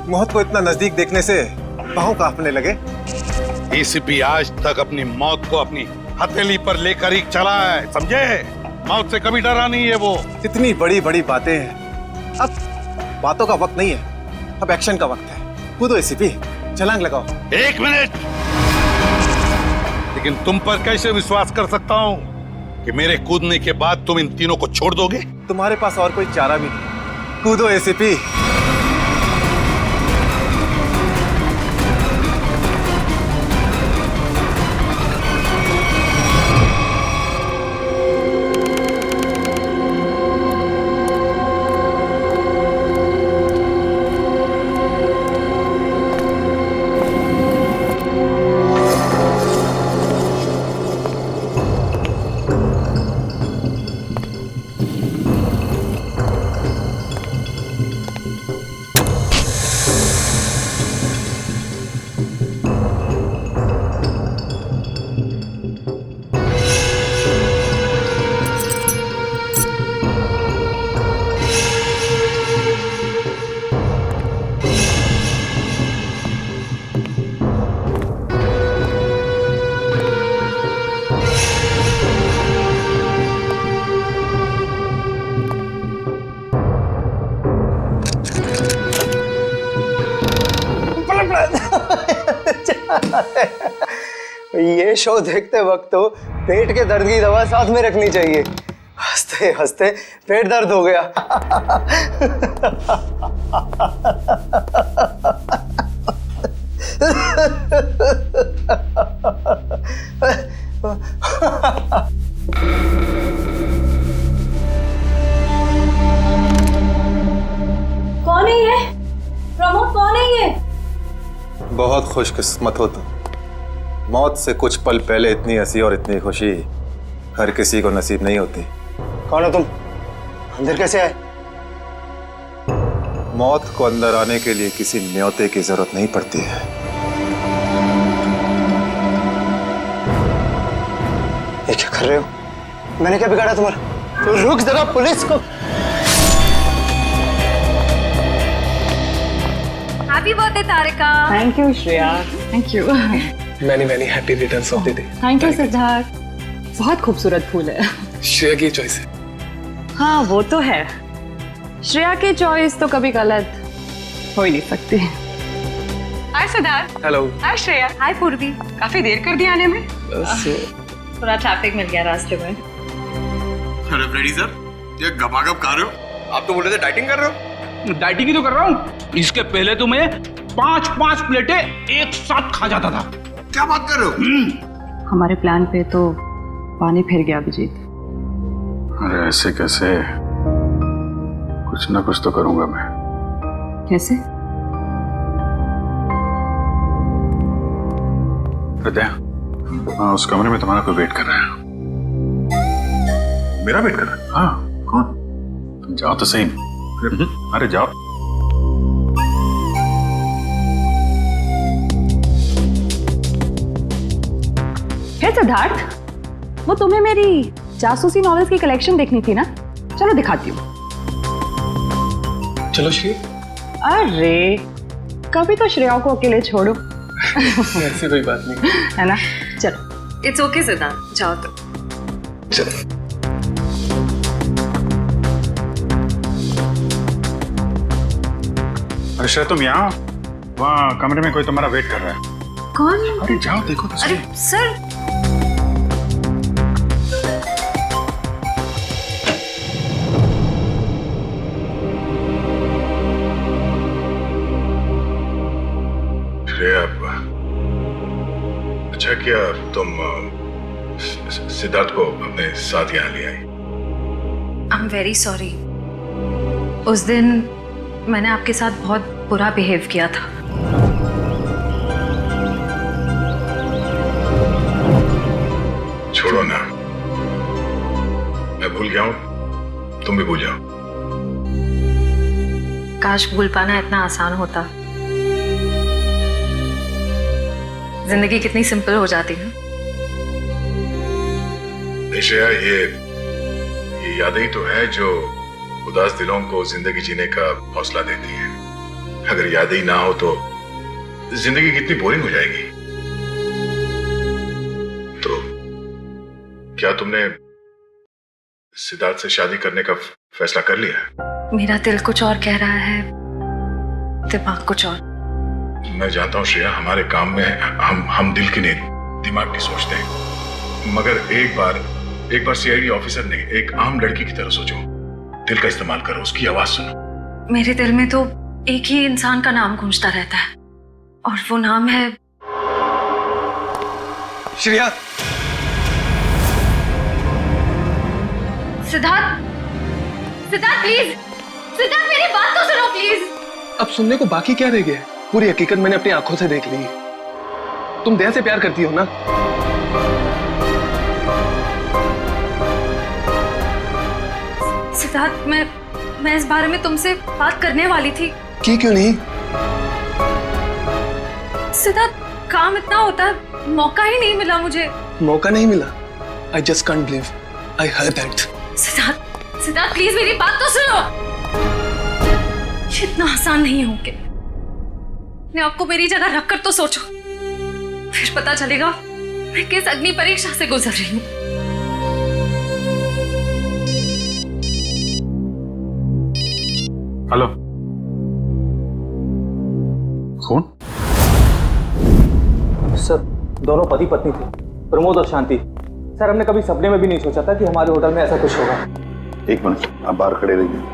मौत को इतना नजदीक देखने से पांव कांपने लगे। एसीपी आज तक अपनी मौत को अपनी हथेली पर लेकर ही चला है, समझे? मौत से कभी डरा नहीं है वो। इतनी बड़ी बड़ी बातें हैं, अब बातों का वक्त नहीं है, अब एक्शन का वक्त है। कूदो एसीपी, छलांग लगाओ। 1 मिनट, लेकिन तुम पर कैसे विश्वास कर सकता हूं कि मेरे कूदने के बाद तुम इन तीनों को छोड़ दोगे? तुम्हारे पास और कोई चारा भी नहीं। कूदो एसीपी। ये शो देखते वक्त तो पेट के दर्द की दवा साथ में रखनी चाहिए। हंसते हंसते पेट दर्द हो गया। कौन है ये? प्रमोद, कौन है ये? बहुत खुशकिस्मत हो तुम। मौत से कुछ पल पहले इतनी हंसी और इतनी खुशी हर किसी को नसीब नहीं होती। कौन हो तुम? अंदर कैसे आए? मौत को अंदर आने के लिए किसी न्योते की जरूरत नहीं पड़ती है। ये क्या कर रहे हो? मैंने क्या बिगाड़ा तुम्हारा? तो रुक जरा, पुलिस को। Happy birthday Tarika. Thank you Shreya. Thank you. Many happy returns of the day. Thank you Siddharth. बहुत खूबसूरत फूल है। श्रेया की चॉइस है। हाँ वो तो है, श्रेया की चॉइस तो कभी गलत हो ही नहीं सकती। हाय सिद्धार्थ। हेलो। हाय श्रेया। हाय पूर्वी। काफी देर कर दी आने में। बस थोड़ा ट्रैफिक मिल गया रास्ते में। अरे फ्रेडी सर, ये गपागप खा रहे हो? आप तो बोल रहे थे डाइटिंग कर रहे हो। डाइटिंग ही तो कर रहा हूँ। इसके पहले तो मैं 5-5 प्लेटें एक साथ खा जाता था। क्या बात कर रहे हो? हमारे प्लान पे तो पानी फिर गया अभिजीत। अरे ऐसे कैसे? कुछ ना कुछ तो करूंगा मैं। कैसे? हृदय, उस कमरे में तुम्हारा कोई वेट कर रहा है। मेरा वेट कर रहा है? हाँ। कौन? तुम जाओ तो सही। अरे जाओ। हे सिद्धार्थ, वो तुम्हें मेरी जासूसी नॉवेल्स की कलेक्शन देखनी थी ना? चलो दिखाती हूँ। चलो श्रेया। अरे कभी तो श्रेया को अकेले छोड़ो। ऐसी कोई बात नहीं है ना? चलो। इट्स ओके सिद्धार्थ, जाओ तो। चलो। अरे श्रेया, तुम यहाँ वहाँ कमरे में कोई तुम्हारा वेट कर रहा है। कौन? अरे जाओ देखो तो सही। अरे सर, श्रेया, अच्छा किया तुम सिद्धार्थ को अपने साथ यहाँ ले आई। I am very sorry. उस दिन मैंने आपके साथ बहुत बुरा बिहेव किया था। छोड़ो ना, मैं भूल गया हूँ, तुम भी भूल जाओ। काश भूल पाना इतना आसान होता। जिंदगी कितनी सिंपल हो जाती है। श्रेया, ये यादें ही तो है जो उदास दिलों को जिंदगी जीने का हौसला देती है। अगर यादें ही ना हो तो जिंदगी कितनी बोरिंग हो जाएगी। तो क्या तुमने सिद्धार्थ से शादी करने का फैसला कर लिया? मेरा दिल कुछ और कह रहा है, दिमाग कुछ और। मैं जानता हूँ श्रेया, हमारे काम में हम दिल की नहीं दिमाग की सोचते हैं, मगर एक बार सीआईडी ऑफिसर ने एक आम लड़की की तरह सोचो, दिल का इस्तेमाल करो, उसकी आवाज सुनो। मेरे दिल में तो एक ही इंसान का नाम गूंजता रहता है और वो नाम है श्रेया। सिद्धार्थ। सिद्धार्थ प्लीज, सिद्धार्थ मेरी बात तो सुनो प्लीज। अब सुनने को बाकी क्या रह गया है? पूरी हकीकत मैंने अपनी आंखों से देख ली। तुम दया से प्यार करती हो ना? सिद्धार्थ, मैं इस बारे में तुमसे बात करने वाली थी। की क्यों नहीं? सिद्धार्थ, काम इतना होता है, मौका ही नहीं मिला मुझे। मौका नहीं मिला? I just can't believe I heard that. Siddharth please मेरी बात तो सुनो। ये इतना आसान नहीं होंगे। मैं आपको मेरी जगह रखकर तो सोचो, फिर पता चलेगा मैं किस अग्नि परीक्षा से गुजर रही हूँ। हेलो, कौन? सर, दोनों पति पत्नी थे, प्रमोद और शांति। सर, हमने कभी सपने में भी नहीं सोचा था कि हमारे होटल में ऐसा कुछ होगा। एक मिनट, आप बाहर खड़े रहिए।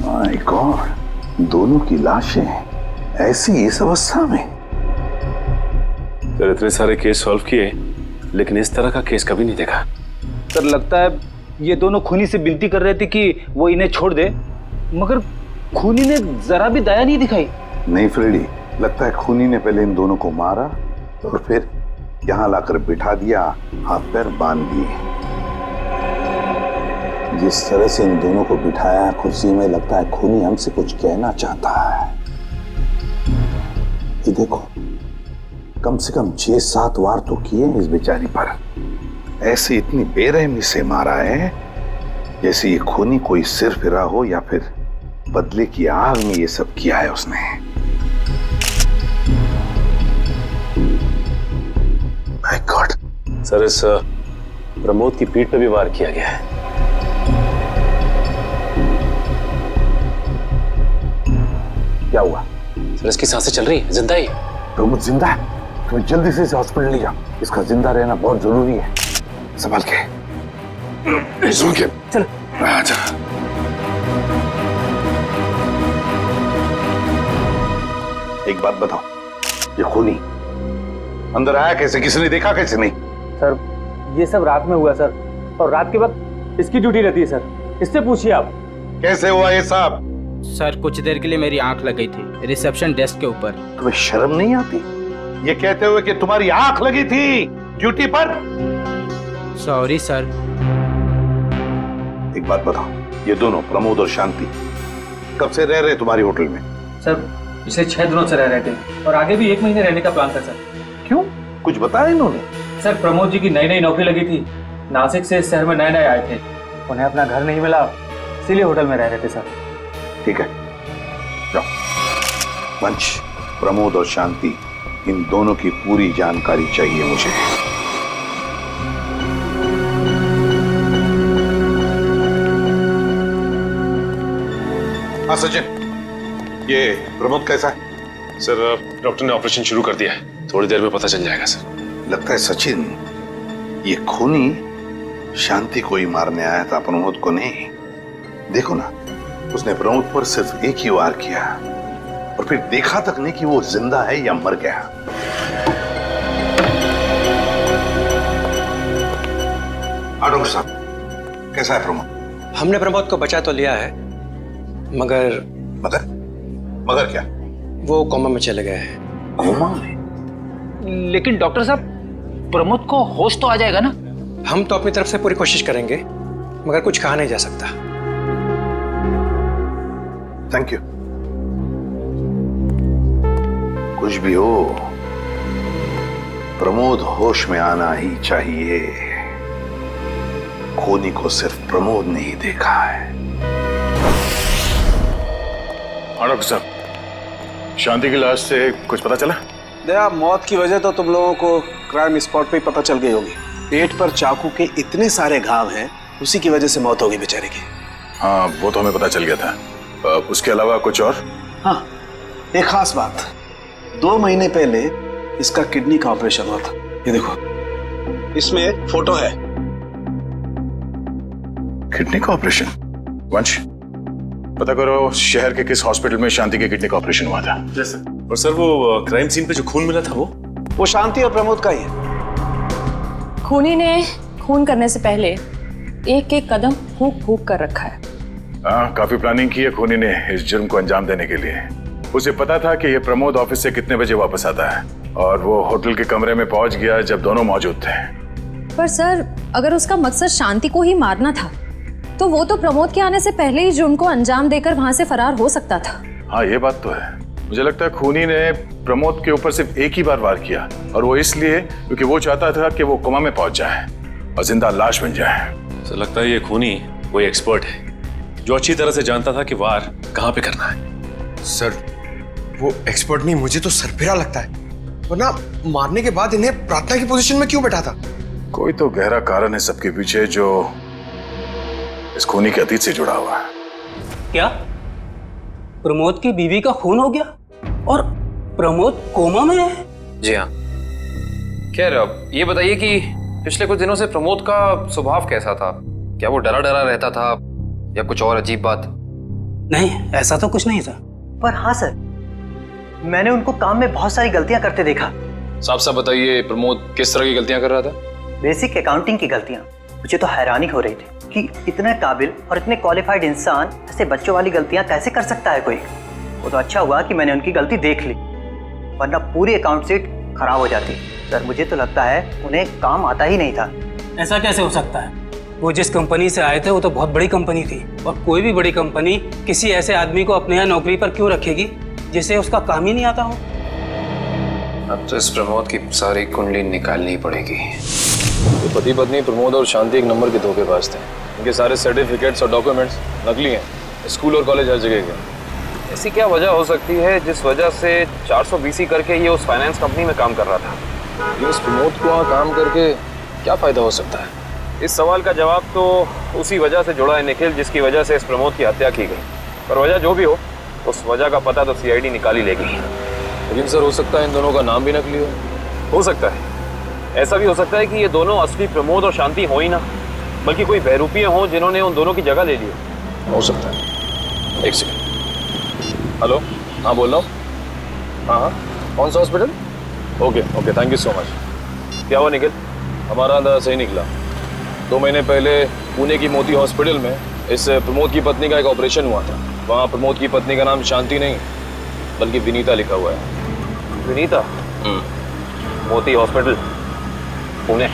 माय गॉड, दोनों की लाशें ऐसी इस अवस्था में। सर, इतने सारे केस सॉल्व किए लेकिन इस तरह का केस कभी नहीं देखा। सर, लगता है ये दोनों खूनी से विनती कर रहे थे कि वो इन्हें छोड़ दे, मगर खूनी ने जरा भी दया नहीं दिखाई। नहीं फ्रेडी, लगता है खूनी ने पहले इन दोनों को मारा और फिर यहाँ लाकर बिठा दिया, हाथ पैर बांध दिए। जिस तरह से इन दोनों को बिठाया कुर्सी में, लगता है खूनी हमसे कुछ कहना चाहता है। ये देखो, कम से कम 6-7 वार तो किए इस बेचारी पर। ऐसे इतनी बेरहमी से मारा है जैसे ये खूनी कोई सिर फिरा हो या फिर बदले की आग में ये सब किया है उसने। My God. सर, इस प्रमोद की पीठ पे भी वार किया गया है। क्या हुआ? सर, इसकी सांसें चल रही है, जिंदा ही। प्रमोद जिंदा है? तुम्हें जल्दी से इसे हॉस्पिटल ले जाओ, इसका जिंदा रहना बहुत जरूरी है। संभाल के, सुन के चल। आजा। एक बात बताओ, ये खूनी अंदर आया कैसे? किसी ने देखा कैसे? नहीं सर, ये सब रात में हुआ सर, और रात के वक्त इसकी ड्यूटी रहती है सर, इससे पूछिए आप। कैसे हुआ ये सब? सर, कुछ देर के लिए मेरी आंख लग गई थी रिसेप्शन डेस्क के ऊपर। तुम्हें शर्म नहीं आती ये कहते हुए कि तुम्हारी आंख लगी थी ड्यूटी पर? Sorry sir. एक बात बताओ, ये दोनों प्रमोद और शांति कब से रह रहे तुम्हारे होटल में? सर, पिछले 6 दिनों से रह रहे थे और आगे भी 1 महीने रहने का प्लान था सर। क्यों, कुछ बताया इन्होंने? सर, प्रमोद जी की नई नौकरी लगी थी, नासिक से इस शहर में नए आए थे, उन्हें अपना घर नहीं मिला, इसीलिए होटल में रह रहे थे सर। ठीक है, जाओ। वंश, प्रमोद और शांति, इन दोनों की पूरी जानकारी चाहिए मुझे। हाँ सचिन, ये प्रमोद कैसा है? सर, डॉक्टर ने ऑपरेशन शुरू कर दिया है, थोड़ी देर में पता चल जाएगा सर। लगता है सचिन, ये खूनी शांति को ही मारने आया था, प्रमोद को नहीं। देखो ना, उसने प्रमोद पर सिर्फ एक ही वार किया और फिर देखा तक नहीं कि वो जिंदा है या मर गया। डॉक्टर साहब, कैसा है प्रमोद? हमने प्रमोद को बचा तो लिया है, मगर मगर क्या? वो कोमा में चले गए हैं। कोमा में? लेकिन डॉक्टर साहब, प्रमोद को होश तो आ जाएगा ना? हम तो अपनी तरफ से पूरी कोशिश करेंगे, मगर कुछ कहा नहीं जा सकता। Thank you. कुछ भी हो, प्रमोद होश में आना ही चाहिए। खूनी को सिर्फ प्रमोद ने ही देखा है। डॉक्टर साहब, शांति की लाश से कुछ पता चला? दया, मौत की वजह तो तुम लोगों को क्राइम स्पॉट पे ही पता चल गई होगी। पेट पर चाकू के इतने सारे घाव हैं, उसी की वजह से मौत होगी बेचारे की। हाँ, वो तो हमें पता चल गया था। उसके अलावा कुछ और? हाँ, एक खास बात। 2 महीने पहले इसका किडनी का ऑपरेशन हुआ था। ये देखो, इसमें फोटो है। किडनी का ऑपरेशन? वंश, पता करो शहर के किस हॉस्पिटल में शांति के किडनी का ऑपरेशन हुआ था। जैसे और सर, वो क्राइम सीन पे जो खून मिला था वो शांति और प्रमोद का ही है। खूनी ने खून करने से पहले एक एक कदम फूंक फूंक कर रखा है। हाँ, काफी प्लानिंग की है खूनी ने इस जुर्म को अंजाम देने के लिए। उसे पता था कि ये प्रमोद ऑफिस से कितने बजे वापस आता है, और वो होटल के कमरे में पहुंच गया जब दोनों मौजूद थे। पर सर, अगर उसका मकसद शांति को ही मारना था तो वो तो प्रमोद के आने से पहले ही जुर्म को अंजाम देकर वहां से फरार हो सकता था। हाँ, ये बात तो है। मुझे लगता है खूनी ने प्रमोद के ऊपर सिर्फ एक ही बार वार किया, और वो इसलिए क्योंकि वो चाहता था कि वो कोमा में पहुंच जाए और जिंदा लाश बन जाए। सर, लगता है ये खूनी कोई एक्सपर्ट है जो अच्छी तरह से जानता था कि वार कहाँ पे करना है। सर, वो एक्सपर्ट नहीं, मुझे तो सरफिरा लगता है। वरना मारने के बाद इन्हें प्रार्थना की पोजीशन में क्यों बैठा था? कोई तो गहरा कारण है सबके पीछे जो इस खूनी के अतीत से जुड़ा हुआ है। क्या प्रमोद की बीवी का खून हो गया और प्रमोद कोमा में है? जी हाँ। खैर, अब ये बताइए कि पिछले कुछ दिनों से प्रमोद का स्वभाव कैसा था? क्या वो डरा डरा रहता था या कुछ और अजीब बात? नहीं, ऐसा तो कुछ नहीं था। पर हाँ सर, मैंने उनको काम में बहुत सारी गलतियां करते देखा। साफ साफ बताइए, प्रमोद किस तरह की गलतियां कर रहा था? बेसिक अकाउंटिंग की गलतियां। मुझे तो हैरानी हो रही थी कि इतने काबिल और इतने क्वालिफाइड इंसान ऐसे बच्चों वाली गलतियां कैसे कर सकता है कोई। वो तो अच्छा हुआ कि मैंने उनकी गलती देख ली, वरना पूरी अकाउंट शीट खराब हो जाती। सर, मुझे तो लगता है उन्हें काम आता ही नहीं था। ऐसा कैसे हो सकता है? वो जिस कंपनी से आए थे वो तो बहुत बड़ी कंपनी थी, और कोई भी बड़ी कंपनी किसी ऐसे आदमी को अपने यहाँ नौकरी पर क्यों रखेगी जिसे उसका काम ही नहीं आता हो। अब तो इस प्रमोद की सारी कुंडली निकालनी पड़ेगी। ये पति पत्नी प्रमोद और शांति एक नंबर के धोखेबाज थे। इनके सारे सर्टिफिकेट्स और डॉक्यूमेंट्स नकली हैं। स्कूल और कॉलेज हर जगह के। ऐसी क्या वजह हो सकती है जिस वजह से 400 BC करके ये उस फाइनेंस कंपनी में काम कर रहा था? ये इस प्रमोद को वहाँ काम करके क्या फायदा हो सकता है? इस सवाल का जवाब तो उसी वजह से जुड़ा है निखिल, जिसकी वजह से इस प्रमोद की हत्या की गई। पर वजह जो भी हो, उस वजह का पता तो CID निकाल ही लेगी। लेकिन सर, हो सकता है इन दोनों का नाम भी नकली हो सकता है। ऐसा भी हो सकता है कि ये दोनों असली प्रमोद और शांति हो ही ना, बल्कि कोई बहरूपिये हों जिन्होंने उन दोनों की जगह ले ली हो सकता है। एक सेकंड। हेलो, हाँ बोल रहा हूँ। हाँ, कौन सा hospital? Okay, thank you so much. क्या हुआ निखिल? हमारा अंदाजा सही निकला। 2 महीने पहले पुणे की मोती हॉस्पिटल में इस प्रमोद की पत्नी का एक ऑपरेशन हुआ था। वहाँ प्रमोद की पत्नी का नाम शांति नहीं बल्कि विनीता लिखा हुआ है। विनीता? मोती हॉस्पिटल, पुणे।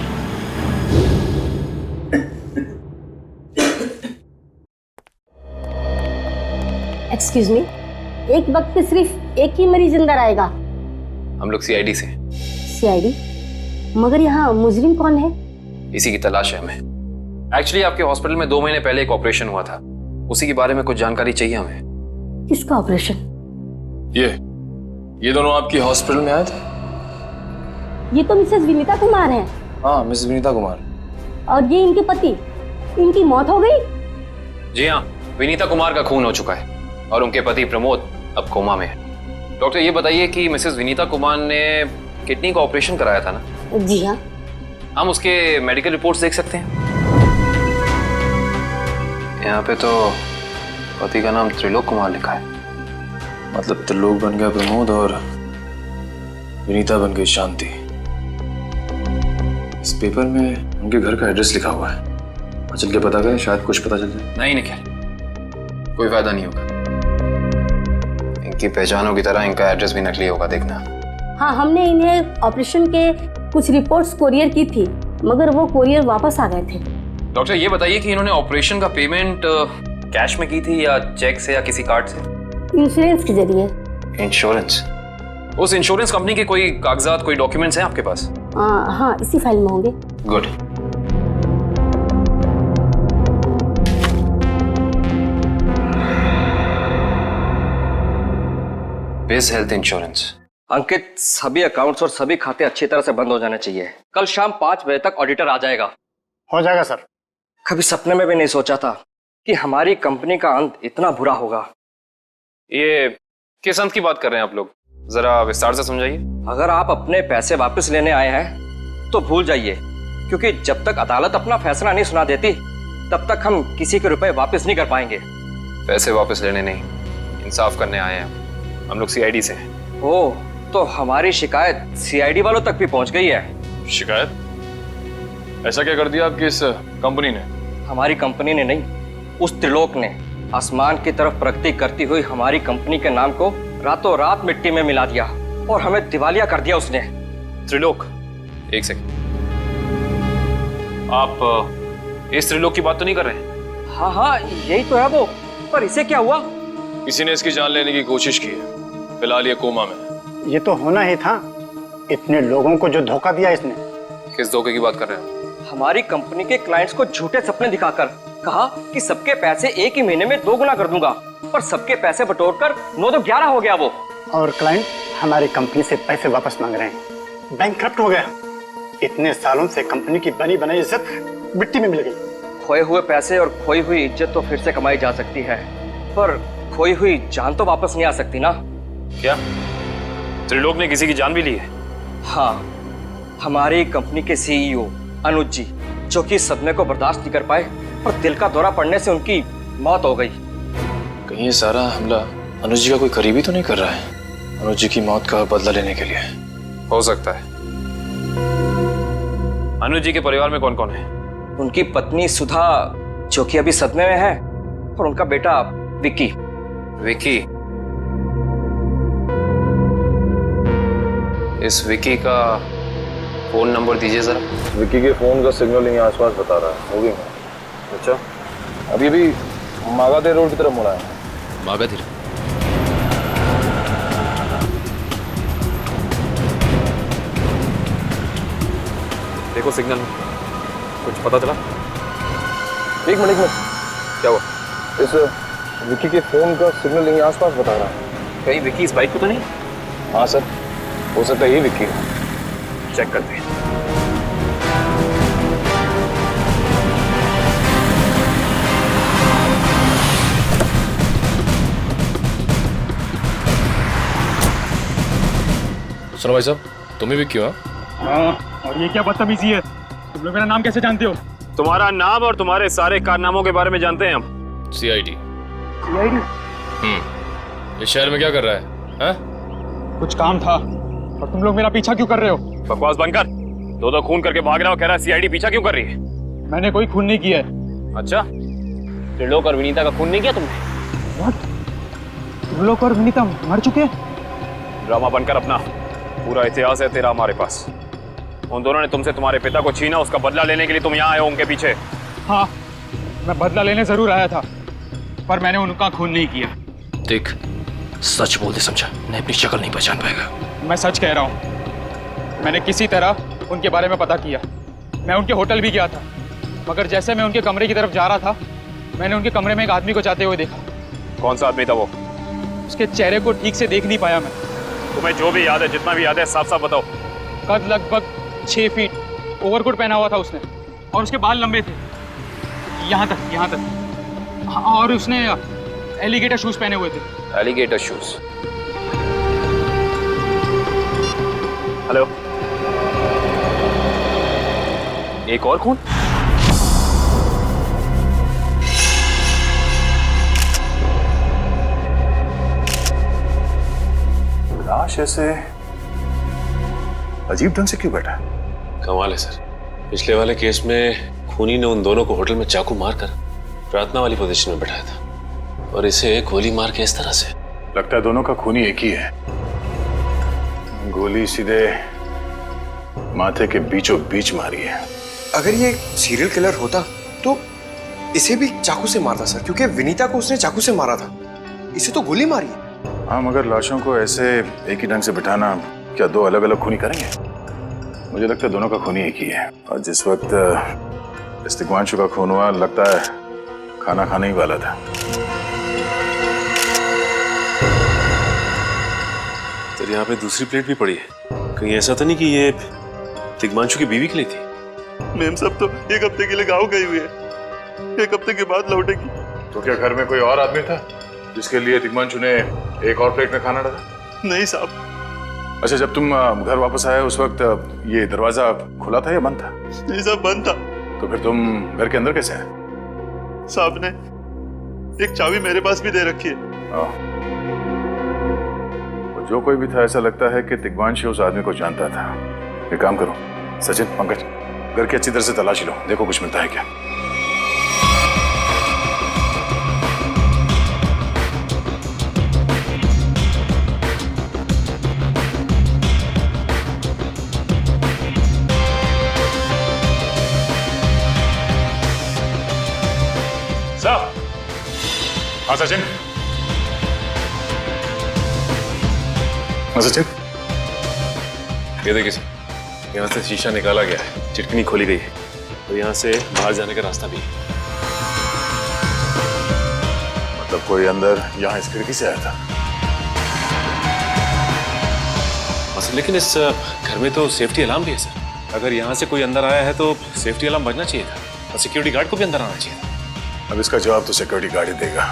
एक्सक्यूज मी, एक वक्त पे सिर्फ एक ही मरीज अंदर आएगा? हम लोग CID से। CID? मगर यहाँ मुजरिम कौन है? इसी की तलाश है हमें। एक्चुअली आपके हॉस्पिटल में 2 महीने पहले एक ऑपरेशन हुआ था, उसी के बारे में कुछ जानकारी चाहिए हमें। किसका ऑपरेशन? ये दोनों आपकी हॉस्पिटल में आए थे? ये तो मिसेस विनीता कुमार हैं। हाँ, मिसेस विनीता कुमार। और ये इनके पति, इनकी मौत हो गई? जी हाँ, विनीता कुमार का खून हो चुका है और उनके पति प्रमोद अब कोमा में है। डॉक्टर, ये बताइए कि मिसेस विनीता कुमार ने किडनी का ऑपरेशन कराया था ना? जी हाँ। हम उसके मेडिकल रिपोर्ट्स देख सकते हैं? यहाँ पे तो पति का नाम त्रिलोक कुमार लिखा है। मतलब त्रिलोक बन गया प्रमोद और विनीता बन गई शांति। इस पेपर में उनके घर का एड्रेस लिखा हुआ है। चल के पता करें, शायद कुछ पता चल जाए। नहीं निखिल, कोई फायदा नहीं होगा। इनकी पहचानों की तरह इनका एड्रेस भी नकली होगा, देखना। हाँ, हमने इन्हें ऑपरेशन के कुछ रिपोर्ट्स कोरियर की थी, मगर वो कोरियर वापस आ गए थे। डॉक्टर, ये बताइए कि इन्होंने ऑपरेशन का पेमेंट कैश में की थी या चेक से या किसी कार्ड से? इंश्योरेंस के जरिए। इंश्योरेंस? उस इंश्योरेंस कंपनी के कोई कागजात, कोई डॉक्यूमेंट्स हैं आपके पास? हाँ, इसी फाइल में होंगे। गुड। बिज हेल्थ इंश्योरेंस। अंकित, सभी अकाउंट्स और सभी खाते अच्छी तरह से बंद हो जाने चाहिए। कल शाम 5 बजे तक ऑडिटर आ जाएगा। हो जाएगा सर। कभी सपने में भी नहीं सोचा था कि हमारी कंपनी का अंत इतना बुरा होगा। ये किस अंत की बात कर रहे हैं आप लोग? जरा विस्तार से समझाइए। अगर आप अपने पैसे वापस लेने आए हैं तो भूल जाइए, क्योंकि जब तक अदालत अपना फैसला नहीं सुना देती तब तक हम किसी के रुपए वापस नहीं कर पाएंगे। पैसे वापस लेने नहीं, इंसाफ करने आए हैं हम लोग सीआईडी से। ओह, तो हमारी शिकायत सीआईडी वालों तक भी पहुंच गई है। शिकायत? ऐसा क्या कर दिया आपकी इस कंपनी ने? हमारी कंपनी ने नहीं, उस त्रिलोक ने आसमान की तरफ प्रगति करती हुई हमारी कंपनी के नाम को रातों रात मिट्टी में मिला दिया और हमें दिवालिया कर दिया उसने। त्रिलोक? एक सेकंड, आप इस त्रिलोक की बात तो नहीं कर रहे? हाँ, यही तो है वो। पर इसे क्या हुआ? किसी ने इसकी जान लेने की कोशिश की है, फिलहाल ये कोमा में। ये तो होना ही था, इतने लोगों को जो धोखा दिया इसने। किस धोखे की बात कर रहे हैं? हमारी कंपनी के क्लाइंट्स को झूठे सपने दिखाकर कहा कि सबके पैसे एक ही महीने में 2 गुना कर दूंगा, पर सबके पैसे बटोरकर 9 तो 11 हो गया वो। और क्लाइंट हमारी कंपनी से पैसे वापस मांग रहे हैं। बैंकक्रप्ट हो गया। इतने सालों से कंपनी की बनी बनाई इज्जत मिट्टी में मिल गई। खोए हुए पैसे और खोई हुई इज्जत तो फिर से कमाई जा सकती है, पर खोई हुई जान तो वापस नहीं आ सकती ना। क्या त्रिलोक ने किसी की जान भी ली है? हाँ, हमारी कंपनी के सीईओ अनुज जी, जो कि सदमे को बर्दाश्त नहीं कर पाए और दिल का दौरा पड़ने से उनकी मौत हो गई। कहीं ये सारा हमला अनुज जी का कोई करीबी तो नहीं कर रहा है, अनुज जी की मौत का बदला लेने के लिए? हो सकता है। अनुज जी के परिवार में कौन कौन है? उनकी पत्नी सुधा, जो कि अभी सदमे में है, और उनका बेटा विक्की। विक्की? इस विक्की का फोन नंबर दीजिए जरा। विक्की के फोन का सिग्नल यहीं आसपास बता रहा है, मूविंग है। अच्छा, अभी भी मागाधीर रोड की तरफ मुड़ा है। मागाधीर? देखो सिग्नल में कुछ पता चला? एक मिनट क्या हुआ? इस विक्की के फोन का सिग्नल यहीं आसपास बता रहा है। कहीं विक्की इस बाइक पे तो नहीं? हाँ सर, हो सकता है ये विक्की हो। चेक करते हैं। सुनो भाई साहब, तुम ही विक्की हो? हाँ, और ये क्या बदतमीजी है? तुम लोग मेरा नाम कैसे जानते हो? तुम्हारा नाम और तुम्हारे सारे कारनामों के बारे में जानते हैं हम। सीआईडी। सीआईडी? इस शहर में क्या कर रहा है? हाँ? कुछ काम था, और तुम लोग मेरा पीछा क्यों कर रहे हो? बकवास बंद कर। दो खून करके भाग रहा हो, कह रहा है सीआईडी पीछा क्यों कर रही है? मैंने कोई खून नहीं किया है। अच्छा, त्रिलोक और विनीता का खून नहीं किया तुमने? What? त्रिलोक और विनीता मर चुके हैं? ड्रामा बनकर अपना पूरा इतिहास है तेरा हमारे पास। उन दोनों ने तुमसे तुम्हारे पिता को छीना, उसका बदला लेने के लिए तुम यहाँ आए हो उनके पीछे। हाँ, मैं बदला लेने जरूर आया था, पर मैंने उनका खून नहीं किया। देख, सच बोल दे, समझा? नहीं, अपनी शक्ल नहीं पहचान पाएगा। मैं सच कह रहा हूँ। मैंने किसी तरह उनके बारे में पता किया। मैं उनके होटल भी गया था, मगर जैसे मैं उनके कमरे की तरफ जा रहा था, मैंने उनके कमरे में एक आदमी को जाते हुए देखा। कौन सा आदमी था वो? उसके चेहरे को ठीक से देख नहीं पाया मैं। तुम्हें जो भी याद है, जितना भी याद है, साफ साफ बताओ। कद लगभग 6 फीट, ओवरकोट पहना हुआ था उसने, और उसके बाल लंबे थे यहाँ तक। हाँ, और उसने एलिगेटर शूज पहने हुए थे। Alligator shoes? हेलो, एक और खून? लाश ऐसे अजीब ढंग से क्यों बैठा है? कमाल है सर, पिछले वाले केस में खूनी ने उन दोनों को होटल में चाकू मारकर प्रार्थना वाली पोजीशन में बैठाया था, और इसे गोली मार के इस तरह से। लगता है दोनों का खूनी एक ही है। गोली सीधे माथे के बीचों बीच मारी है। अगर ये सीरियल किलर होता तो इसे भी चाकू से मारता सर, क्योंकि विनीता को उसने चाकू से मारा था, इसे तो गोली मारी। हाँ, मगर लाशों को ऐसे एक ही ढंग से बिठाना क्या दो अलग अलग खूनी करेंगे? मुझे लगता है दोनों का खूनी एक ही है। और जिस वक्त इस तिग्मांशु का खून हुआ, लगता है खाना खाने ही वाला था। तो यहाँ पे दूसरी प्लेट भी पड़ी है। कहीं ऐसा तो नहीं कि ये तिग्मांशु की बीवी के लिए थी? मैम सब तो एक हफ्ते के लिए गाँव गई हुई है, एक हफ्ते के बाद लौटेगी। तो क्या घर में कोई और आदमी था जिसके लिए तिग्मांशु ने एक और प्लेट में खाना डाला? नहीं साहब। अच्छा, जब तुम घर वापस आए उस वक्त ये दरवाजा खुला था या बंद था? नहीं साहब, बंद था। तो फिर तुम घर के अंदर कैसे आए? साहब ने एक चाबी मेरे पास भी दे रखी है। तो जो कोई भी था, ऐसा लगता है कि तिग्मांशु उस आदमी को जानता था। एक काम करो सचिन, पंकज, घर की अच्छी तरह से तलाशी लो, देखो कुछ मिलता है क्या। हाँ सचिन, हाँ सचिन, ये देखिए सर, यहाँ से शीशा निकाला गया है, चिटकनी खोली गई है और यहाँ से बाहर जाने का रास्ता भी है। मतलब कोई अंदर यहाँ इस खिड़की से आया था? सर, लेकिन इस घर में तो सेफ्टी अलार्म भी है सर। अगर यहाँ से कोई अंदर आया है तो सेफ्टी अलार्म बजना चाहिए था और सिक्योरिटी गार्ड को भी अंदर आना चाहिए था। अब इसका जवाब तो सिक्योरिटी गार्ड ही देगा।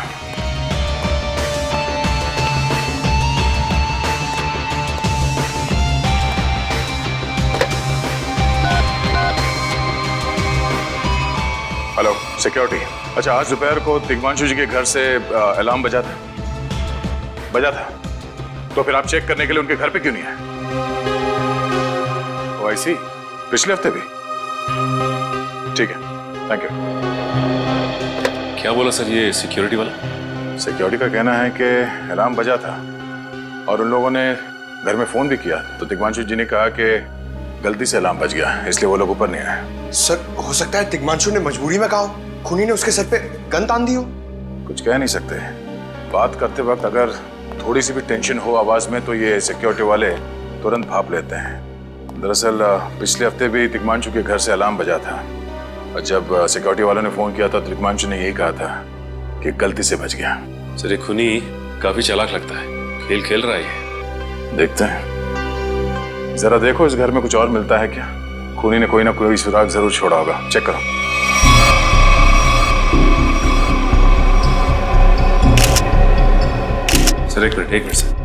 Hello security. अच्छा, आज दोपहर को तिग्मांशु जी के घर से अलार्म बजा था? बजा था। तो फिर आप चेक करने के लिए उनके घर पे क्यों नहीं आए? ओ आई सी, पिछले हफ्ते भी? ठीक है, थैंक यू। क्या बोला सर ये सिक्योरिटी वाला? सिक्योरिटी का कहना है कि अलार्म बजा था और उन लोगों ने घर में फोन भी किया, तो तिग्मांशु जी ने कहा कि गलती से अलार्म बज गया, इसलिए वो लोग ऊपर नहीं आए। सर, हो सकता है तिग्मांशु ने मजबूरी में कहा हो, खूनी ने उसके सर पे गन तान दी हो। कुछ कह नहीं सकते। बात करते वक्त अगर थोड़ी सी भी टेंशन हो आवाज में तो ये सिक्योरिटी वाले तुरंत भाप लेते हैं। दरअसल पिछले हफ्ते भी तिग्मांशु के घर से अलार्म बजा था और जब सिक्योरिटी वालों ने फोन किया था तो तिग्मांशु ने यही कहा था कि गलती से बच गया। सर, ये खूनी काफी चालाक लगता है, खेल खेल रहा है। देखते हैं, जरा देखो इस घर में कुछ और मिलता है क्या। खूनी ने कोई ना कोई सुराग जरूर छोड़ा होगा, चेक करो। सर एक मिनट सर।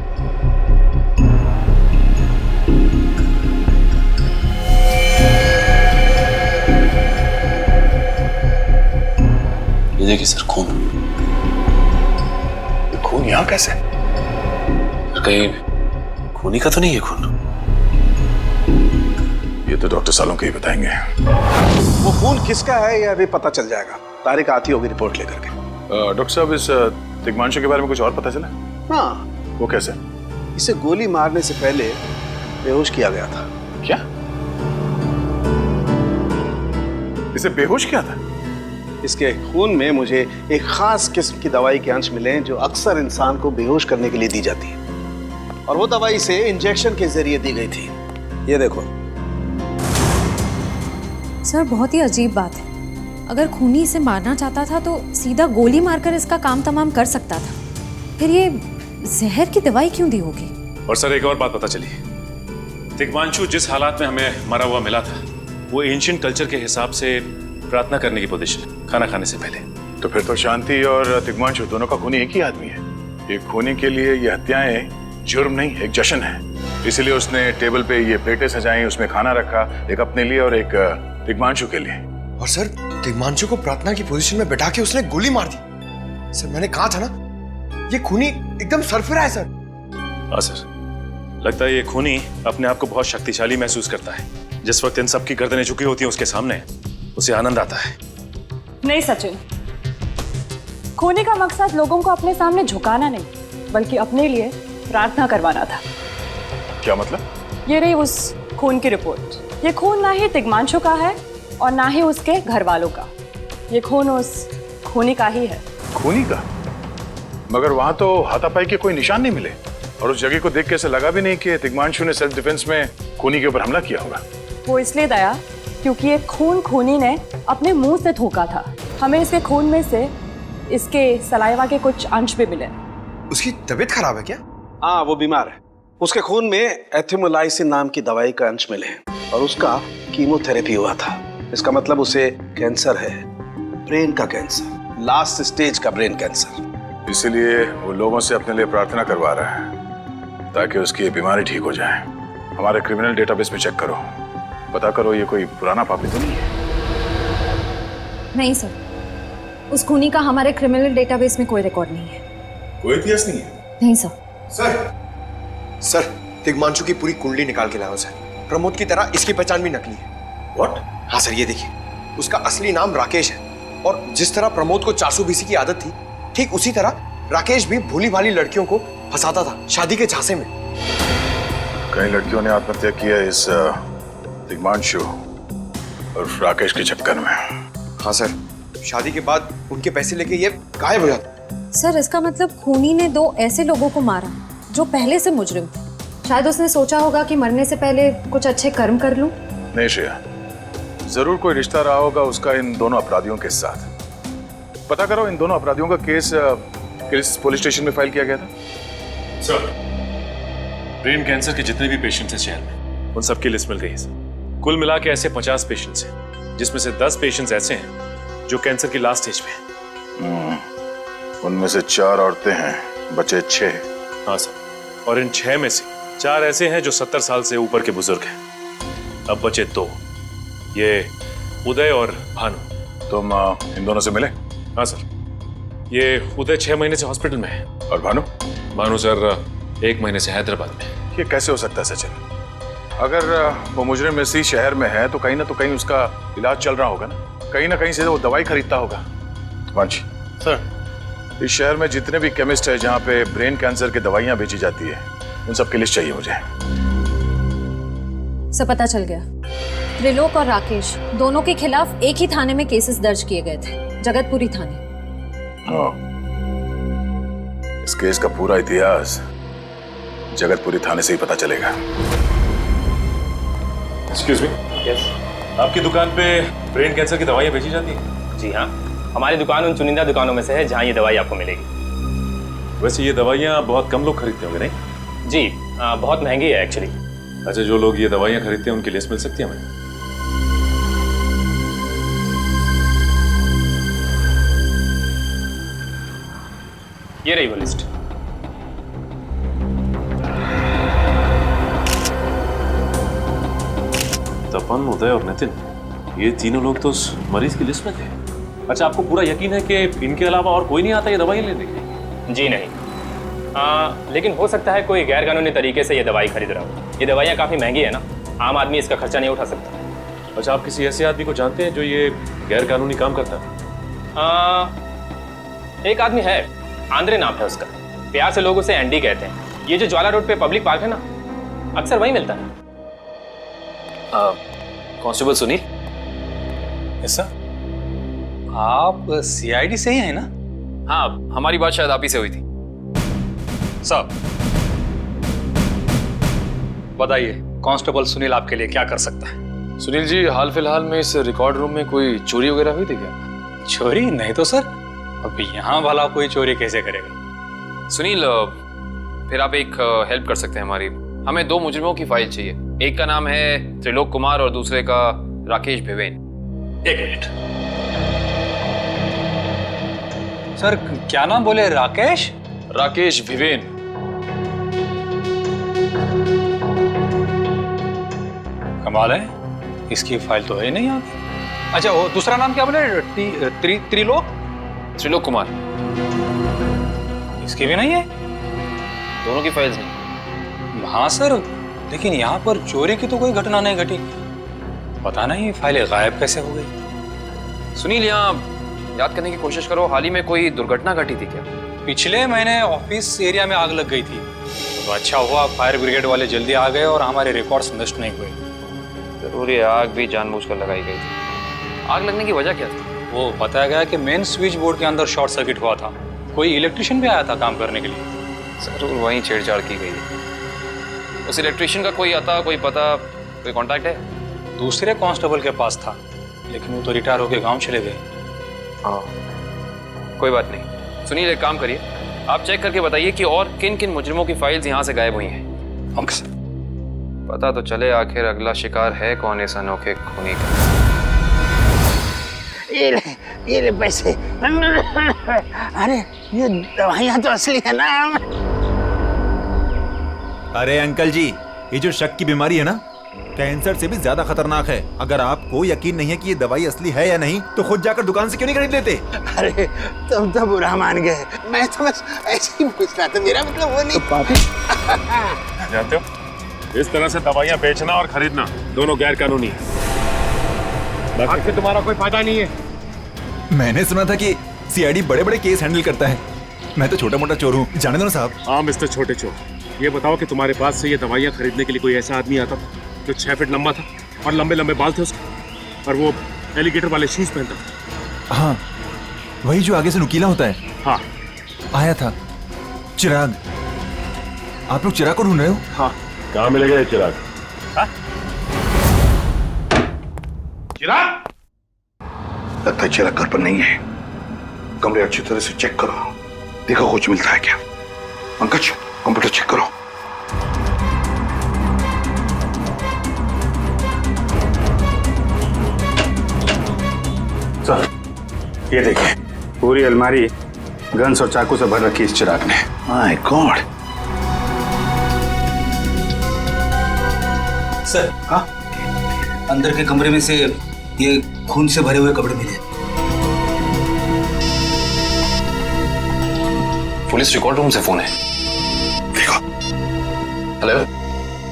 ये देखिए सर, खून। खून यहाँ कैसे? कहीं खूनी का तो नहीं है खून? ये तो डॉक्टर सालों के ही बताएंगे। वो खून किसका है ये अभी पता चल जाएगा। तारिक आती होगी रिपोर्ट लेकर के। डॉक्टर साहब, इस तिग्मांशु के बारे में कुछ और पता चला? हाँ। वो कैसे? इसे गोली मारने से पहले बेहोश किया गया था। क्या? इसे बेहोश किया था? इसके खून में मुझे एक खास किस्म की दवाई के अंश मिले हैं जो अक्सर इंसान को बेहोश करने के लिए दी जाती है, और वो दवाई से इंजेक्शन के जरिए दी गई थी। ये देखो। सर, बहुत ही अजीब बात है। अगर खूनी इसे मारना चाहता था तो सीधा गोली मारकर इसका काम तमाम कर सकता था। फिर ये जहर की दवाई क्यों दी होगी? और सर एक और बात पता चली, तिग्मांशु जिस हालात में हमें मरा हुआ मिला था वो एंशिएंट कल्चर के हिसाब से प्रार्थना करने की पोजीशन, खाना खाने से पहले। तो फिर तो शांति और तिग्मांशु दोनों का खूनी एक ही आदमी है। एक खूनी के लिए ये हत्याएं जुर्म नहीं, एक जश्न है। इसलिए उसने टेबल पे ये प्लेटें सजाई, उसमें खाना रखा, एक अपने लिए और एक तिग्मांशु के लिए। और सर, तिग्मांशु को प्रार्थना की पोजीशन में बैठा के उसने गोली मार दी। सर, मैंने कहा था ना, ये खूनी एकदम सरफिरा है सर। हाँ सर, लगता है ये खूनी अपने आप को बहुत शक्तिशाली महसूस करता है। जिस वक्त इन सब की गर्दनें झुकी होती हैं उसके सामने, उसे आनंद आता है। नहीं सचिन, खूनी का मकसद लोगों को अपने सामने झुकाना नहीं, बल्कि अपने लिए प्रार्थना करवाना था। क्या मतलब? ये रही उस खून की रिपोर्ट। ये खून ना ही तिग्मांशु का है और ना ही उसके घर वालों का। ये खून उस खूनी का ही है। खूनी का? मगर वहां तो हाथापाई के कोई निशान नहीं मिले और उस जगह को देख के ऐसा लगा भी नहीं कि तिग्मांशु ने सेल्फ डिफेंस में खूनी के ऊपर हमला किया होगा। वो इसलिए दया क्योंकि ये खून खूनी ने अपने मुंह से थूका था। हमें इसके खून में से इसके सलाइवा के कुछ अंश भी मिले। उसकी तबीयत खराब है क्या? हाँ, वो बीमार है। उसके खून में एथिमोलाइसिन नाम की दवाई का अंश मिले हैं और उसका कीमोथेरेपी हुआ था। इसका मतलब उसे कैंसर है, ब्रेन का कैंसर, लास्ट स्टेज का ब्रेन कैंसर। इसीलिए वो लोगों से अपने लिए प्रार्थना करवा रहा है ताकि उसकी बीमारी ठीक हो जाए। हमारे क्रिमिनल डेटाबेस में चेक करो, पता करो ये कोई पुराना पापी तो नहीं है। नहीं सर, उस खूनी का हमारे क्रिमिनल डेटाबेस में कोई रिकॉर्ड नहीं है। कोई इतिहास नहीं है? नहीं सर। सर तिग्मांशु की पूरी कुंडली निकाल के लाओ सर। प्रमोद की तरह इसकी पहचान भी नकली है। व्हाट? हाँ सर, ये देखिए, उसका असली नाम राकेश है और जिस तरह प्रमोद को 420 की आदत थी, ठीक उसी तरह राकेश भी भोली भाली लड़कियों को फंसाता था शादी के झांसे में। कई लड़कियों ने आत्महत्या की है इस तिग्मांशु और राकेश के चक्कर में। हाँ सर, शादी के बाद उनके पैसे लेके ये गायब हो जाता। सर इसका मतलब खूनी ने 2 ऐसे लोगों को मारा जो पहले से मुजरिम थे। शायद उसने सोचा होगा कि मरने से पहले कुछ अच्छे कर्म कर लूं। नहीं श्रेया, जरूर कोई रिश्ता रहा होगा उसका इन दोनों अपराधियों के साथ। पता करो इन दोनों अपराधियों का केस किस पुलिस स्टेशन में फाइल किया गया था? सर, ब्रेन कैंसर के जितने भी पेशेंट्स हैं शहर में, उन सबकी लिस्ट मिल गई है सर। कुल मिला के ऐसे 50 पेशेंट्स हैं, जिसमें से 10 पेशेंट्स ऐसे हैं जो कैंसर की लास्ट स्टेज पे हैं। उनमें से 4 औरतें हैं, बचे 6। हाँ सर, और इन 6 में से 4 ऐसे हैं जो 70 साल से ऊपर के बुजुर्ग हैं। अब बचे 2, ये उदय और भानु। तुम इन दोनों से मिले? हाँ सर, ये उदय 6 महीने से हॉस्पिटल में है। और भानु? भानु सर 1 महीने से हैदराबाद में। ये कैसे हो सकता है सचिन? अगर वो मुजरिम इसी शहर में है तो कहीं ना उसका इलाज चल रहा होगा ना कहीं से वो दवाई खरीदता होगा। वांची सर, इस शहर में जितने भी केमिस्ट है जहाँ पे ब्रेन कैंसर की दवाइयाँ बेची जाती है, उन सब की लिस्ट चाहिए मुझे। सब पता चल गया। त्रिलोक और राकेश दोनों के खिलाफ एक ही थाने में केसेस दर्ज किए गए थे, जगतपुरी थाने। इस केस का पूरा इतिहास जगतपुरी थाने से ही पता चलेगा। Excuse me. यस। आपकी दुकान पे ब्रेन कैंसर की दवाइयाँ बेची जाती हैं? जी हाँ, हमारी दुकान उन चुनिंदा दुकानों में से है जहाँ ये दवाई आपको मिलेगी। वैसे ये दवाइयाँ बहुत कम लोग खरीदते होंगे नहीं? जी, बहुत महंगी है एक्चुअली। अच्छा, जो लोग ये दवाइयाँ खरीदते हैं उनकी लिस्ट मिल सकती है हमें? ये रही वो लिस्ट। तपन, उदय और नितिन, ये तीनों लोग तो उस मरीज की लिस्ट में थे। अच्छा, आपको पूरा यकीन है कि इनके अलावा और कोई नहीं आता ये दवाई लेने के लिए? जी नहीं, लेकिन हो सकता है कोई गैर कानूनी तरीके से ये दवाई खरीद रहा हो। ये दवाइयाँ काफ़ी महंगी है ना, आम आदमी इसका खर्चा नहीं उठा सकता। अच्छा, आप किसी ऐसे आदमी को जानते हैं जो ये गैर कानूनी काम करता है? एक आदमी है, आंद्रे नाम है उसका। प्यार से लोग उसे एंडी कहते हैं। ये जो ज्वाला रोड पे पब्लिक पार्क है ना, अक्सर वहीं मिलता है। कांस्टेबल सुनील? Yes sir. आप सीआईडी से ही हैं ना? हाँ, हमारी बात शायद आप ही से हुई थी। साहब बताइए, कांस्टेबल सुनील आपके लिए क्या कर सकता है? सुनील जी, हाल फिलहाल में इस रिकॉर्ड रूम में कोई चोरी वगैरह हुई थी क्या? चोरी नहीं तो सर, अब यहाँ भला कोई चोरी कैसे करेगा? सुनील, फिर आप एक हेल्प कर सकते हैं हमारी। हमें 2 मुजरिमों की फाइल चाहिए। एक का नाम है त्रिलोक कुमार और दूसरे का राकेश भिवेन। 1 मिनट सर, क्या नाम बोले? राकेश? राकेश भिवेन। कमाल है, इसकी फाइल तो है नहीं यहाँ। अच्छा, वो दूसरा नाम क्या बोले? त्रिलोक? त्रिलोक कुमार। इसकी भी नहीं है? दोनों की फाइल्स नहीं। हाँ सर, लेकिन यहाँ पर चोरी की तो कोई घटना नहीं घटी। पता नहीं फाइलें गायब कैसे हो गई। सुनील, यहाँ याद करने की कोशिश करो, हाल ही में कोई दुर्घटना घटी थी क्या? पिछले महीने ऑफिस एरिया में आग लग गई थी, तो अच्छा हुआ फायर ब्रिगेड वाले जल्दी आ गए और हमारे रिकॉर्ड्स नष्ट नहीं हुए। जरूर ये आग भी जानबूझकर लगाई गई थी। आग लगने की वजह क्या थी? वो बताया गया कि मेन स्विच बोर्ड के अंदर शॉर्ट सर्किट हुआ था कोई इलेक्ट्रिशियन भी आया था काम करने के लिए? जरूर वहीं छेड़छाड़ की गई है। उस इलेक्ट्रिशियन का कोई आता, कोई पता, कोई कांटेक्ट है? दूसरे कांस्टेबल के पास था, लेकिन वो तो रिटायर होके गांव चले गए। हाँ, कोई बात नहीं। सुनील, एक काम करिए, आप चेक करके बताइए कि और किन किन मुजरिमों की फाइल्स यहाँ से गायब हुई हैं। Okay sir. पता तो चले आखिर अगला शिकार है कौन इस अनोखे खूनी का। ये ले पैसे। अरे ये दवाइयाँ तो असली है ना। अरे अंकल जी, ये जो शक की बीमारी है ना, कैंसर से भी ज्यादा खतरनाक है। अगर आपको यकीन नहीं है कि ये दवाई असली है या नहीं, तो खुद जाकर दुकान से क्यों नहीं खरीद लेते? अरे तुम तो बुरा मान गए, मैं तो बस ऐसे ही पूछ रहा था, मेरा मतलब वो नहीं। जानते हो, इस तरह से दवाइयाँ बेचना और खरीदना दोनों गैर कानूनी है। बाकी तुम्हारा कोई फायदा नहीं है। मैंने सुना था कि सीआईडी बड़े बड़े केस हैंडल करता है। मैं तो छोटा मोटा चोर हूँ, जाने दो ना साहब। हाँ मिस्टर छोटे चोर, ये बताओ कि तुम्हारे पास से ये दवाइयाँ खरीदने के लिए कोई ऐसा आदमी आता था जो 6 फीट लंबा था और लंबे लंबे बाल थे उसके, और वो एलिगेटर वाले शूज पहनता था? हाँ, वही जो आगे से नुकीला होता है। हाँ, आया था चिराग। आप लोग चिराग को ढूंढ रहे हो? हाँ। कहाँ मिलेगा ये चिराग? चिराग? लगता है चिराग घर पर नहीं है। कमरे अच्छी तरह से चेक करो, देखो कुछ मिलता है क्या। पंकज, कंप्यूटर चेक करो। सर, ये देखिए, पूरी अलमारी गन्स और चाकू से भर रखी इस चिराग ने। My God. सर, हाँ, अंदर के कमरे में से ये खून से भरे हुए कपड़े मिले। पुलिस रिकॉर्ड रूम से फोन है। देखो। हेलो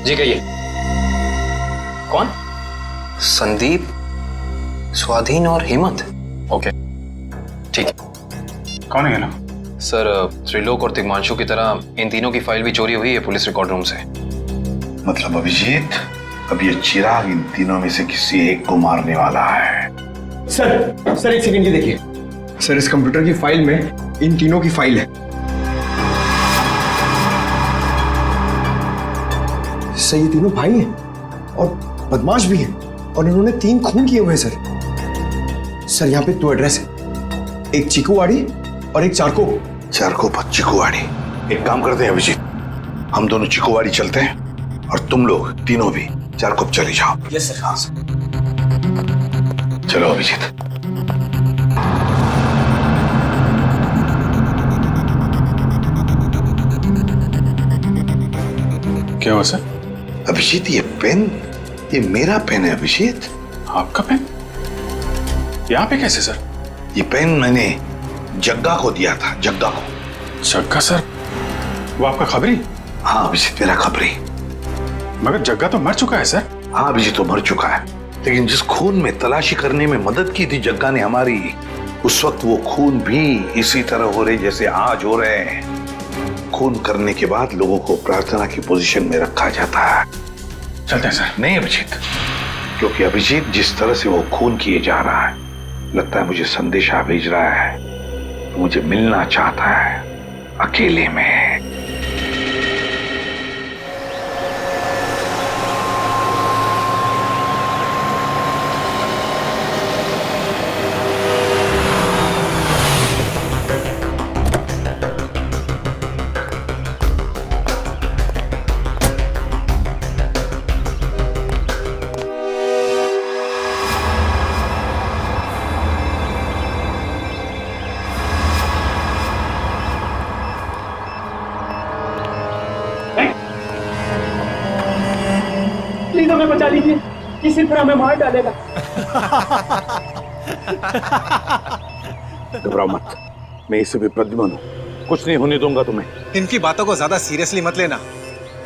जी, कहिए। कौन? संदीप, स्वाधीन और हेमंत। ओके, ठीक है। कौन है ना? सर, त्रिलोक और तिग्मांशु की तरह इन तीनों की फाइल भी चोरी हुई है पुलिस रिकॉर्ड रूम से। मतलब अभिजीत, अब ये चिराग इन तीनों में से किसी एक को मारने वाला है। सर एक सेकंड, ये देखिए सर, इस कंप्यूटर की फाइल में इन तीनों की फाइल है। सर ये तीनों भाई हैं और बदमाश भी हैं, और इन्होंने 3 खून किए हुए हैं सर। यहाँ पे 2 एड्रेस है, एक चीकूवाड़ी और एक चारको। चारको पर चीकूवाड़ी। एक काम करते हैं अभिजीत, हम दोनों चीकूवाड़ी चलते हैं और तुम लोग तीनों भी चारको चले जाओ। Yes sir. हाँ सर। चलो अभिजीत। क्या हुआ सर? अभिजीत, ये पेन, ये मेरा पेन है अभिजीत। आपका पेन? यहाँ पे कैसे सर? ये पेन मैंने जग्गा को दिया था, जग्गा को। जग्गा सर? वो आपका खबरी? हाँ अभिजीत, मेरा खबरी। मगर जग्गा तो मर चुका है सर। हाँ अभिजीत, तो मर चुका है, लेकिन जिस खून में तलाशी करने में मदद की थी जग्गा ने हमारी, उस वक्त वो खून भी इसी तरह हो रहे जैसे आज हो रहे हैं। खून करने के बाद लोगों को प्रार्थना की पोजीशन में रखा जाता है। चलते हैं सर। नहीं अभिजीत, क्योंकि अभिजीत जिस तरह से वो खून किए जा रहा है, लगता है मुझे संदेशा भेज रहा है, मुझे मिलना चाहता है अकेले में। प्लीज हमें बचा लीजिए, ये सिर्फ हमें मार डालेगा। घबराओ मत, मैं इसे भी प्रद्युम्न हूं, कुछ नहीं होने दूंगा तुम्हें। इनकी बातों को ज्यादा सीरियसली मत लेना,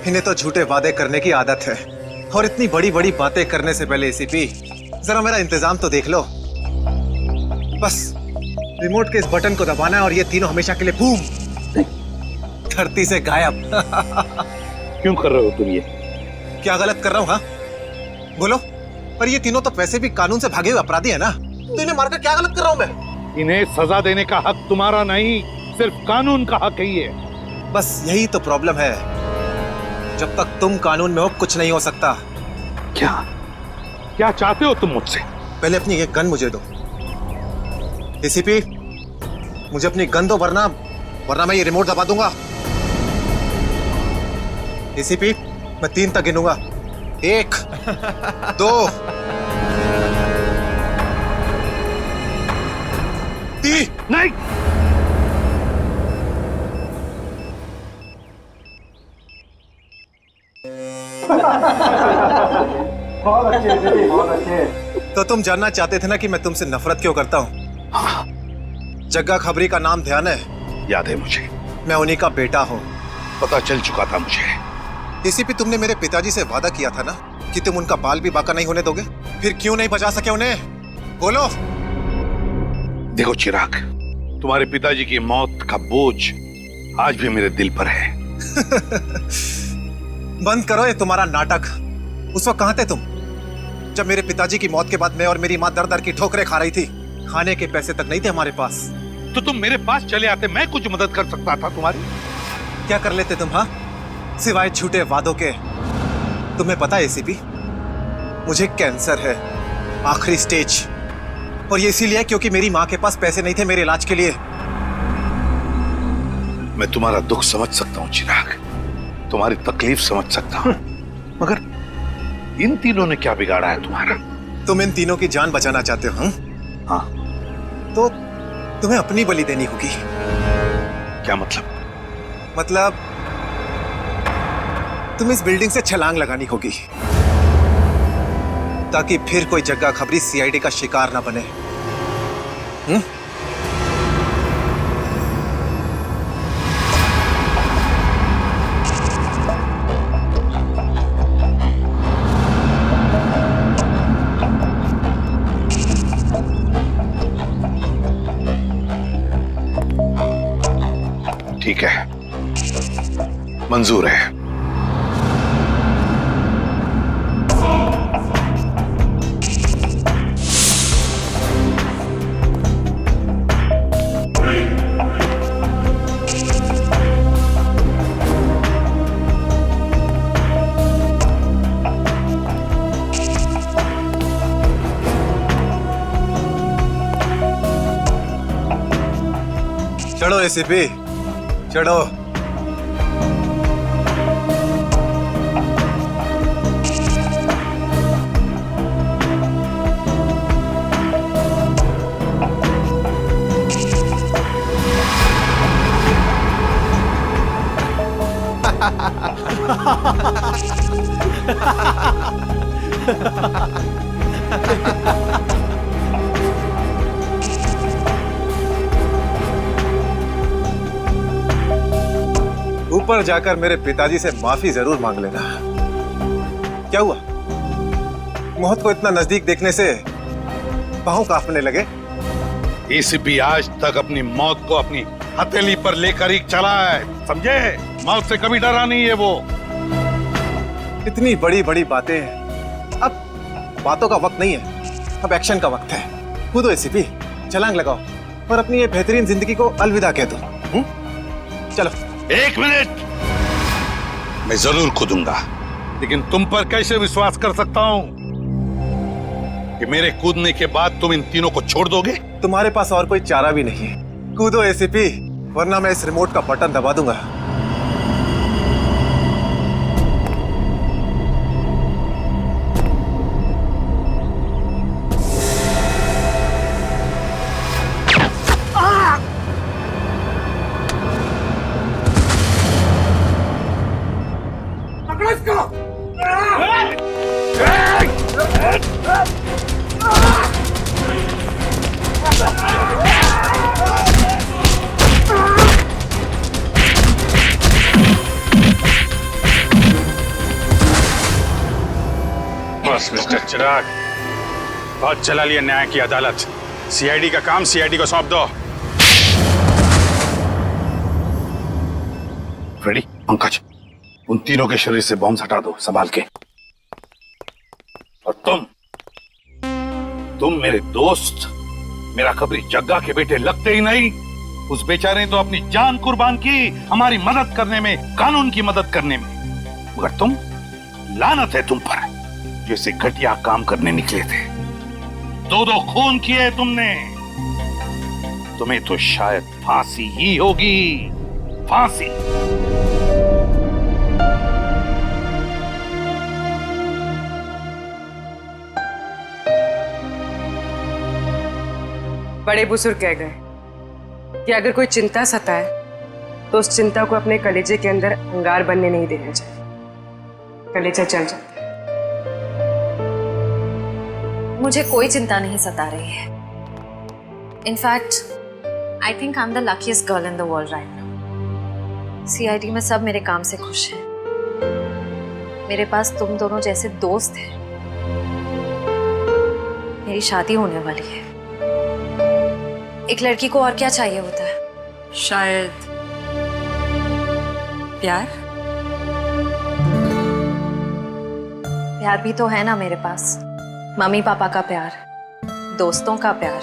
इन्हें तो झूठे वादे करने की आदत है, और इतनी बड़ी बड़ी बातें करने से पहले एसीपी जरा मेरा इंतजाम तो देख लो। बस रिमोट के इस बटन को दबाना है और ये तीनों हमेशा के लिए बूम, धरती से गायब। क्यों कर रहे हो तुम ये? क्या गलत कर रहा हूँ? हाँ बोलो। पर ये तीनों तो वैसे भी कानून से भागे हुए अपराधी है ना, तो इन्हें मारकर क्या गलत कर रहा हूँ मैं? इन्हें सजा देने का हक तुम्हारा नहीं, सिर्फ कानून का हक है ये। बस यही तो प्रॉब्लम है, जब तक तुम कानून में हो कुछ नहीं हो सकता। क्या क्या चाहते हो तुम मुझसे? पहले अपनी ये गन मुझे दो। एसीपी, मुझे अपनी गन दो, वरना मैं ये रिमोट दबा दूंगा। एसीपी, मैं 3 तक गिनूंगा। 1 2 3। नहीं, बहुत अच्छे, बहुत अच्छे। तो तुम जानना चाहते थे ना कि मैं तुमसे नफरत क्यों करता हूँ? हाँ। जग्गा खबरी का नाम ध्यान है? याद है मुझे। मैं उन्हीं का बेटा हूँ। पता चल चुका था मुझे। एसीपी, तुमने मेरे पिताजी से वादा किया था ना कि तुम उनका बाल भी बाका नहीं होने दोगे। फिर क्यों नहीं बचा सके उन्हें? बोलो। देखो चिराग, तुम्हारे पिताजी की मौत का बोझ आज भी मेरे दिल पर है। बंद करो ये तुम्हारा नाटक। उस वक्त कहाँ थे तुम जब मेरे पिताजी की मौत के बाद मैं और मेरी माँ दर दर की ठोकरें खा रही थी? खाने के पैसे तक नहीं थे हमारे पास। तो तुम मेरे पास चले आते, मैं कुछ मदद कर सकता था तुम्हारी। क्या कर लेते तुम? हाँ, सिवाय झूठे वादों के। तुम्हें पता है एसीपी, मुझे कैंसर है, आखिरी स्टेज। और ये इसीलिए क्योंकि मेरी माँ के पास पैसे नहीं थे मेरे इलाज के लिए। मैं तुम्हारा दुख समझ सकता हूँ चिराग, तुम्हारी तकलीफ समझ सकता हूँ, मगर इन तीनों ने क्या बिगाड़ा है तुम्हारा? तुम इन तीनों की जान बचाना चाहते हो? हाँ। तो तुम्हें अपनी बलि देनी होगी। क्या मतलब? मतलब तुम इस बिल्डिंग से छलांग लगानी होगी, ताकि फिर कोई जग्गा खबरी सीआईडी का शिकार ना बने। ठीक है, मंजूर है। चढ़ो एसीपी, चढ़ो। ऊपर जाकर मेरे पिताजी से माफी जरूर मांग लेना। क्या हुआ? मौत को इतना नजदीक देखने से पांव कांपने लगे? एसीपी आज तक अपनी मौत को अपनी हथेली पर लेकर ही चला है, समझे? मौत से कभी डरा नहीं है वो। इतनी बड़ी बड़ी बातें, अब बातों का वक्त नहीं है, अब एक्शन का वक्त है। कूदो एसीपी, छलांग लगाओ और अपनी ये बेहतरीन जिंदगी को अलविदा कह दो। चलो। 1 मिनट, मैं जरूर कूदूंगा, लेकिन तुम पर कैसे विश्वास कर सकता हूं कि मेरे कूदने के बाद तुम इन तीनों को छोड़ दोगे? तुम्हारे पास और कोई चारा भी नहीं है। कूदो एसीपी, वरना मैं इस रिमोट का बटन दबा दूंगा। बस मिस्टर चिराग, बहुत चला लिया न्याय की अदालत। सीआईडी का काम सीआईडी को सौंप दो। रेडी? पंकज, उन तीनों के शरीर से बॉम्ब हटा दो, संभाल के। और तुम मेरे दोस्त, मेरा खबरी जग्गा के बेटे लगते ही नहीं, उस बेचारे ने तो अपनी जान कुर्बान की हमारी मदद करने में, कानून की मदद करने में। मगर तुम, लानत है तुम पर, जैसे घटिया काम करने निकले थे। 2 खून किए तुमने। तुम्हें तो शायद फांसी ही होगी, फांसी। बड़े बुजुर्ग कह गए कि अगर कोई चिंता सताए तो उस चिंता को अपने कलेजे के अंदर अंगार बनने नहीं देना चाहिए। कलेजा जल जाता है। मुझे कोई चिंता नहीं सता रही है। In fact I think I am the luckiest girl in the world right now. CID में सब मेरे काम से खुश हैं। मेरे पास तुम दोनों जैसे दोस्त हैं। मेरी शादी होने वाली है। एक लड़की को और क्या चाहिए होता है? शायद प्यार। प्यार भी तो है ना मेरे पास। मम्मी पापा का प्यार, दोस्तों का प्यार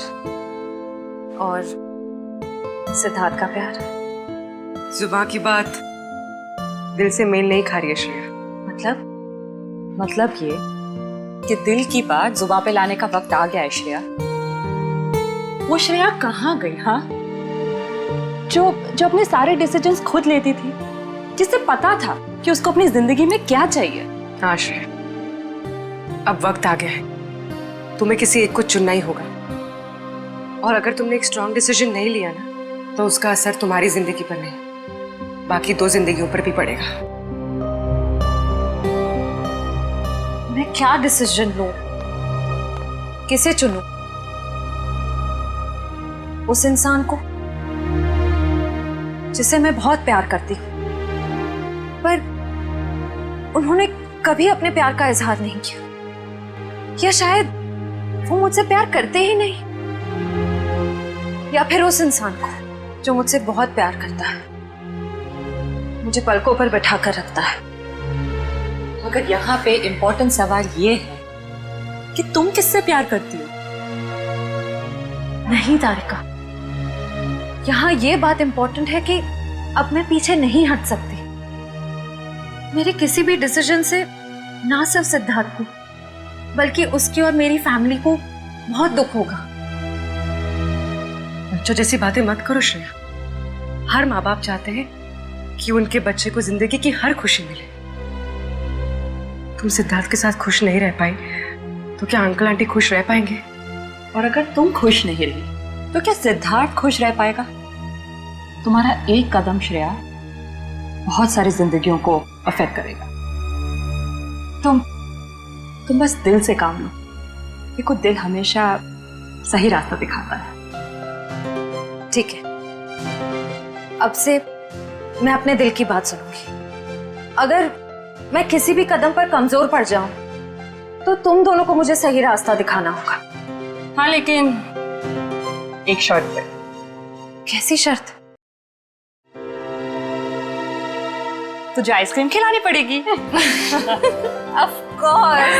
और सिद्धार्थ का प्यार। जुबान की बात दिल से मेल नहीं खा रही है श्रेया। मतलब ये कि दिल की बात जुबान पे लाने का वक्त आ गया है श्रेया। वो श्रेया कहाँ गई? हाँ, जो अपने सारे डिसीजंस खुद लेती थी, जिसे पता था कि उसको अपनी जिंदगी में क्या चाहिए। हाँ श्रेया, अब वक्त आ गया है। तुम्हें किसी एक को चुनना ही होगा। और अगर तुमने एक स्ट्रॉन्ग डिसीजन नहीं लिया ना, तो उसका असर तुम्हारी जिंदगी पर नहीं, बाकी 2 जिंदगियों पर भी पड़ेगा। मैं क्या डिसीजन लूं? किसे चुनूं? उस इंसान को जिसे मैं बहुत प्यार करती हूँ, पर उन्होंने कभी अपने प्यार का इजहार नहीं किया, या शायद वो मुझसे प्यार करते ही नहीं, या फिर उस इंसान को जो मुझसे बहुत प्यार करता है, मुझे पलकों पर बैठा कर रखता है। मगर यहाँ पे इम्पोर्टेंट सवाल ये है कि तुम किससे प्यार करती हो? नहीं तारिका, यहाँ ये बात इम्पोर्टेंट है कि अब मैं पीछे नहीं हट सकती। मेरे किसी भी डिसीजन से ना सिर्फ सिद्धार्थ को, बल्कि उसकी और मेरी फैमिली को बहुत दुख होगा। बच्चों जैसी बातें मत करो श्रेया। हर माँ बाप चाहते हैं कि उनके बच्चे को जिंदगी की हर खुशी मिले। तुम सिद्धार्थ के साथ खुश नहीं रह पाई तो क्या अंकल आंटी खुश रह पाएंगे? और अगर तुम खुश नहीं रही तो क्या सिद्धार्थ खुश रह पाएगा? तुम्हारा एक कदम श्रेया बहुत सारी जिंदगियों को अफेक्ट करेगा। तुम बस दिल से काम लो। देखो, दिल हमेशा सही रास्ता दिखाता है। ठीक है, अब से मैं अपने दिल की बात सुनूंगी। अगर मैं किसी भी कदम पर कमजोर पड़ जाऊं तो तुम दोनों को मुझे सही रास्ता दिखाना होगा। हाँ, लेकिन एक शर्त पे। कैसी शर्त? तुझे आइसक्रीम खिलानी पड़ेगी। Of course.